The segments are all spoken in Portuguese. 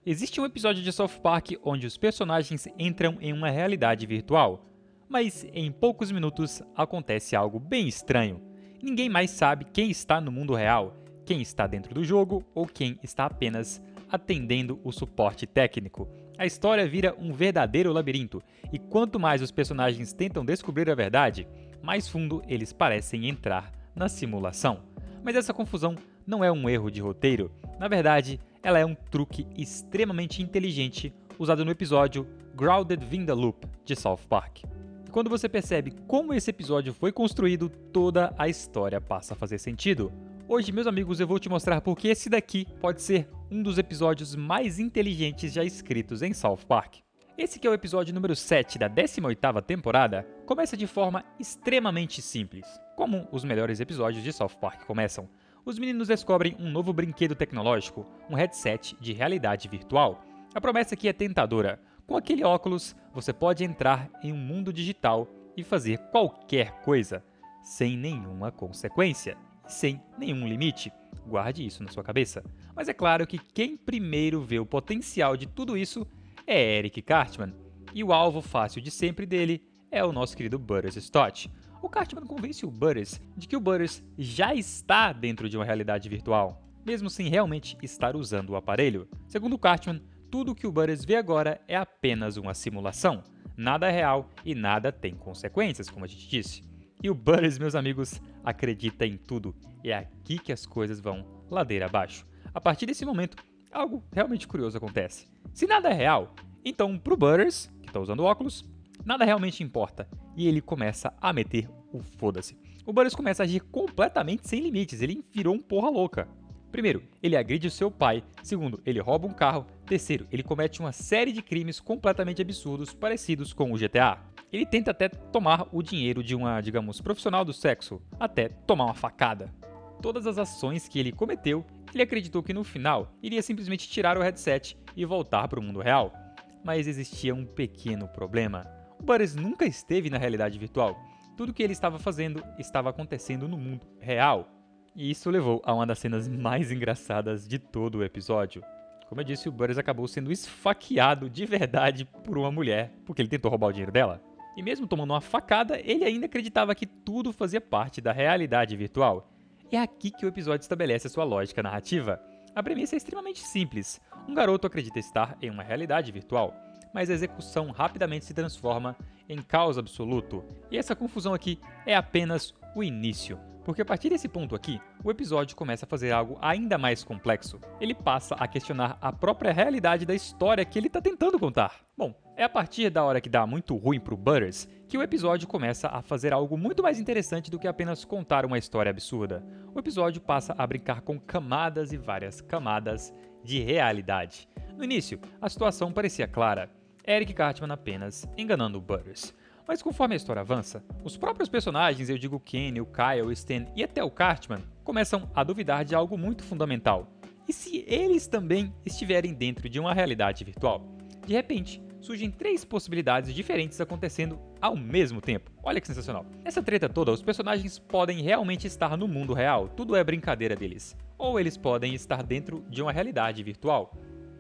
Existe um episódio de South Park onde os personagens entram em uma realidade virtual, mas em poucos minutos acontece algo bem estranho. Ninguém mais sabe quem está no mundo real, quem está dentro do jogo ou quem está apenas atendendo o suporte técnico. A história vira um verdadeiro labirinto, e quanto mais os personagens tentam descobrir a verdade, mais fundo eles parecem entrar na simulação. Mas essa confusão não é um erro de roteiro, na verdade, ela é um truque extremamente inteligente usado no episódio Grounded in the Loop de South Park. E quando você percebe como esse episódio foi construído, toda a história passa a fazer sentido. Hoje, meus amigos, eu vou te mostrar porque esse daqui pode ser um dos episódios mais inteligentes já escritos em South Park. Esse que é o episódio número 7 da 18ª temporada, começa de forma extremamente simples, como os melhores episódios de South Park começam. Os meninos descobrem um novo brinquedo tecnológico, um headset de realidade virtual. A promessa aqui é tentadora. Com aquele óculos, você pode entrar em um mundo digital e fazer qualquer coisa, sem nenhuma consequência, sem nenhum limite. Guarde isso na sua cabeça. Mas é claro que quem primeiro vê o potencial de tudo isso é Eric Cartman, e o alvo fácil de sempre dele é o nosso querido Butters Stott. O Cartman convence o Butters de que o Butters já está dentro de uma realidade virtual, mesmo sem realmente estar usando o aparelho. Segundo o Cartman, tudo que o Butters vê agora é apenas uma simulação. Nada é real e nada tem consequências, como a gente disse. E o Butters, meus amigos, acredita em tudo. E é aqui que as coisas vão ladeira abaixo. A partir desse momento, algo realmente curioso acontece. Se nada é real, então pro Butters, que está usando óculos, nada realmente importa, e ele começa a meter o foda-se. O Butters começa a agir completamente sem limites, ele virou um porra louca. Primeiro, ele agride o seu pai. Segundo, ele rouba um carro. Terceiro, ele comete uma série de crimes completamente absurdos parecidos com o GTA. Ele tenta até tomar o dinheiro de uma, digamos, profissional do sexo, até tomar uma facada. Todas as ações que ele cometeu, ele acreditou que no final iria simplesmente tirar o headset e voltar para o mundo real. Mas existia um pequeno problema. O Butters nunca esteve na realidade virtual. Tudo que ele estava fazendo estava acontecendo no mundo real. E isso levou a uma das cenas mais engraçadas de todo o episódio. Como eu disse, o Butters acabou sendo esfaqueado de verdade por uma mulher, porque ele tentou roubar o dinheiro dela. E mesmo tomando uma facada, ele ainda acreditava que tudo fazia parte da realidade virtual. É aqui que o episódio estabelece a sua lógica narrativa. A premissa é extremamente simples. Um garoto acredita estar em uma realidade virtual, mas a execução rapidamente se transforma em caos absoluto. E essa confusão aqui é apenas o início, porque a partir desse ponto aqui, o episódio começa a fazer algo ainda mais complexo. Ele passa a questionar a própria realidade da história que ele está tentando contar. Bom, é a partir da hora que dá muito ruim pro Butters que o episódio começa a fazer algo muito mais interessante do que apenas contar uma história absurda. O episódio passa a brincar com camadas e várias camadas de realidade. No início, a situação parecia clara. Eric Cartman apenas enganando o Butters. Mas conforme a história avança, os próprios personagens, eu digo Kenny, o Kyle, o Stan e até o Cartman, começam a duvidar de algo muito fundamental. E se eles também estiverem dentro de uma realidade virtual? De repente, surgem 3 possibilidades diferentes acontecendo ao mesmo tempo. Olha que sensacional. Nessa treta toda, os personagens podem realmente estar no mundo real, tudo é brincadeira deles. Ou eles podem estar dentro de uma realidade virtual.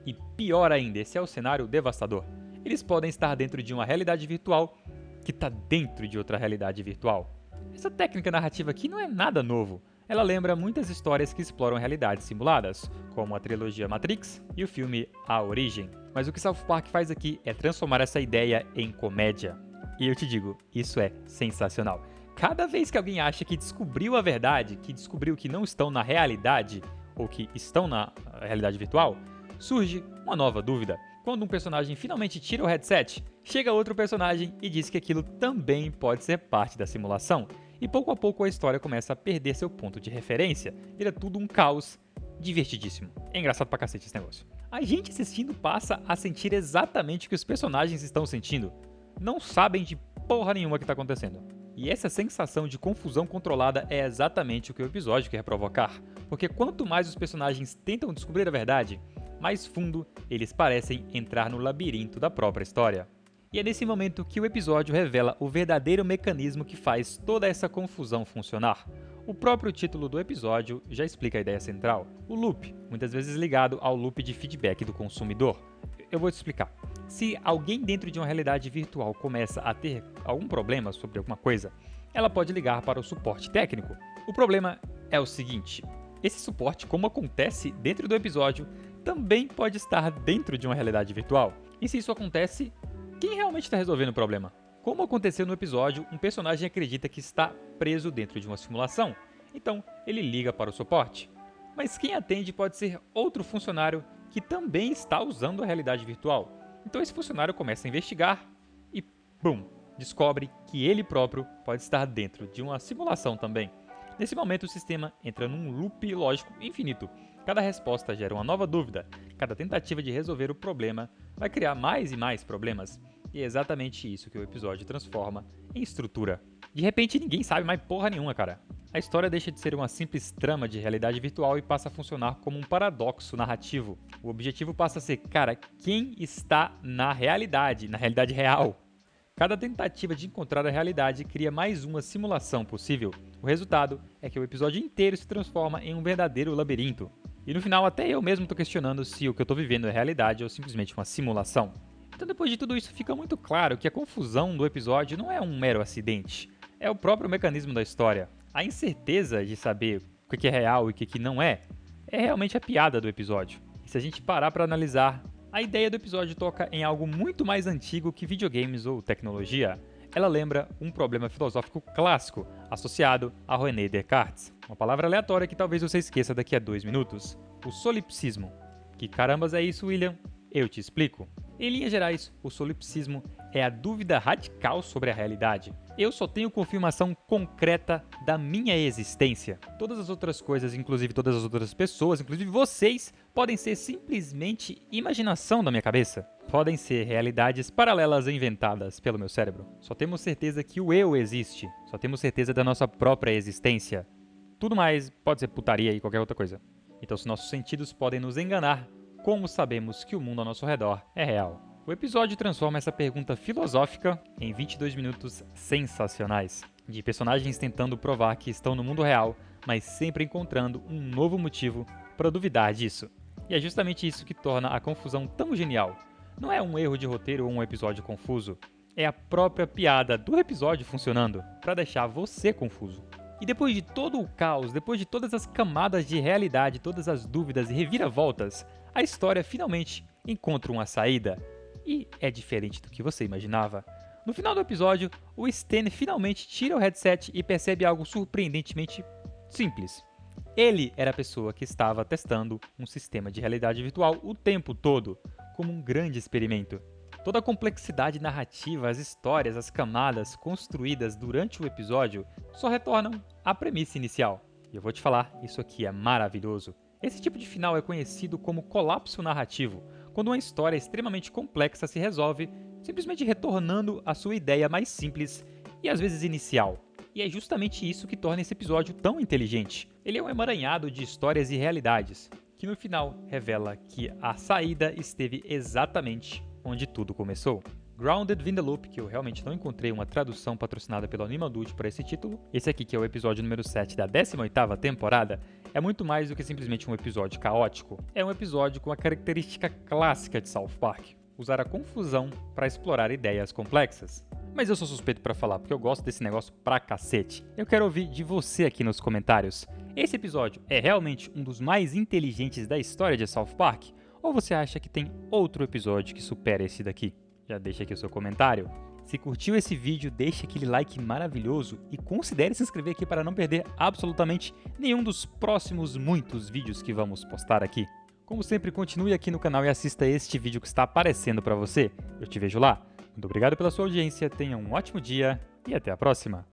E pior ainda, esse é o cenário devastador. Eles podem estar dentro de uma realidade virtual que está dentro de outra realidade virtual. Essa técnica narrativa aqui não é nada novo. Ela lembra muitas histórias que exploram realidades simuladas, como a trilogia Matrix e o filme A Origem. Mas o que South Park faz aqui é transformar essa ideia em comédia. E eu te digo, isso é sensacional. Cada vez que alguém acha que descobriu a verdade, que descobriu que não estão na realidade, ou que estão na realidade virtual, surge uma nova dúvida. Quando um personagem finalmente tira o headset, chega outro personagem e diz que aquilo também pode ser parte da simulação. E pouco a pouco a história começa a perder seu ponto de referência, vira tudo um caos divertidíssimo. É engraçado pra cacete esse negócio. A gente assistindo passa a sentir exatamente o que os personagens estão sentindo. Não sabem de porra nenhuma o que está acontecendo. E essa sensação de confusão controlada é exatamente o que o episódio quer provocar. Porque quanto mais os personagens tentam descobrir a verdade, mais fundo eles parecem entrar no labirinto da própria história. E é nesse momento que o episódio revela o verdadeiro mecanismo que faz toda essa confusão funcionar. O próprio título do episódio já explica a ideia central, o loop, muitas vezes ligado ao loop de feedback do consumidor. Eu vou te explicar. Se alguém dentro de uma realidade virtual começa a ter algum problema sobre alguma coisa, ela pode ligar para o suporte técnico. O problema é o seguinte: esse suporte, como acontece dentro do episódio, também pode estar dentro de uma realidade virtual. E se isso acontece, quem realmente está resolvendo o problema? Como aconteceu no episódio, um personagem acredita que está preso dentro de uma simulação, então ele liga para o suporte. Mas quem atende pode ser outro funcionário que também está usando a realidade virtual. Então esse funcionário começa a investigar e, bum, descobre que ele próprio pode estar dentro de uma simulação também. Nesse momento o sistema entra num loop lógico infinito. Cada resposta gera uma nova dúvida, cada tentativa de resolver o problema vai criar mais e mais problemas. E é exatamente isso que o episódio transforma em estrutura. De repente ninguém sabe mais porra nenhuma, cara. A história deixa de ser uma simples trama de realidade virtual e passa a funcionar como um paradoxo narrativo. O objetivo passa a ser, cara, quem está na realidade real? Cada tentativa de encontrar a realidade cria mais uma simulação possível. O resultado é que o episódio inteiro se transforma em um verdadeiro labirinto. E no final até eu mesmo tô questionando se o que eu tô vivendo é realidade ou simplesmente uma simulação. Então depois de tudo isso fica muito claro que a confusão do episódio não é um mero acidente, é o próprio mecanismo da história. A incerteza de saber o que é real e o que não é realmente a piada do episódio. E se a gente parar para analisar, a ideia do episódio toca em algo muito mais antigo que videogames ou tecnologia. Ela lembra um problema filosófico clássico associado a René Descartes. Uma palavra aleatória que talvez você esqueça daqui a 2 minutos. O solipsismo. Que carambas é isso, William? Eu te explico. Em linhas gerais, o solipsismo é a dúvida radical sobre a realidade. Eu só tenho confirmação concreta da minha existência. Todas as outras coisas, inclusive todas as outras pessoas, inclusive vocês, podem ser simplesmente imaginação da minha cabeça. Podem ser realidades paralelas inventadas pelo meu cérebro. Só temos certeza que o eu existe. Só temos certeza da nossa própria existência. Tudo mais pode ser putaria e qualquer outra coisa. Então, se nossos sentidos podem nos enganar, como sabemos que o mundo ao nosso redor é real? O episódio transforma essa pergunta filosófica em 22 minutos sensacionais, de personagens tentando provar que estão no mundo real, mas sempre encontrando um novo motivo para duvidar disso. E é justamente isso que torna a confusão tão genial. Não é um erro de roteiro ou um episódio confuso, é a própria piada do episódio funcionando para deixar você confuso. E depois de todo o caos, depois de todas as camadas de realidade, todas as dúvidas e reviravoltas, a história finalmente encontra uma saída. E é diferente do que você imaginava. No final do episódio, o Stan finalmente tira o headset e percebe algo surpreendentemente simples. Ele era a pessoa que estava testando um sistema de realidade virtual o tempo todo, como um grande experimento. Toda a complexidade narrativa, as histórias, as camadas construídas durante o episódio só retornam à premissa inicial. E eu vou te falar, isso aqui é maravilhoso. Esse tipo de final é conhecido como colapso narrativo, quando uma história extremamente complexa se resolve simplesmente retornando à sua ideia mais simples e às vezes inicial. E é justamente isso que torna esse episódio tão inteligente. Ele é um emaranhado de histórias e realidades, que no final revela que a saída esteve exatamente onde tudo começou. Grounded in the Loop, que eu realmente não encontrei uma tradução patrocinada pelo Animaldude para esse título. Esse aqui, que é o episódio número 7 da 18ª temporada, é muito mais do que simplesmente um episódio caótico. É um episódio com a característica clássica de South Park, usar a confusão para explorar ideias complexas. Mas eu sou suspeito para falar, porque eu gosto desse negócio pra cacete. Eu quero ouvir de você aqui nos comentários. Esse episódio é realmente um dos mais inteligentes da história de South Park? Ou você acha que tem outro episódio que supera esse daqui? Já deixa aqui o seu comentário. Se curtiu esse vídeo, deixa aquele like maravilhoso e considere se inscrever aqui para não perder absolutamente nenhum dos próximos muitos vídeos que vamos postar aqui. Como sempre, continue aqui no canal e assista este vídeo que está aparecendo para você. Eu te vejo lá. Muito obrigado pela sua audiência, tenha um ótimo dia e até a próxima!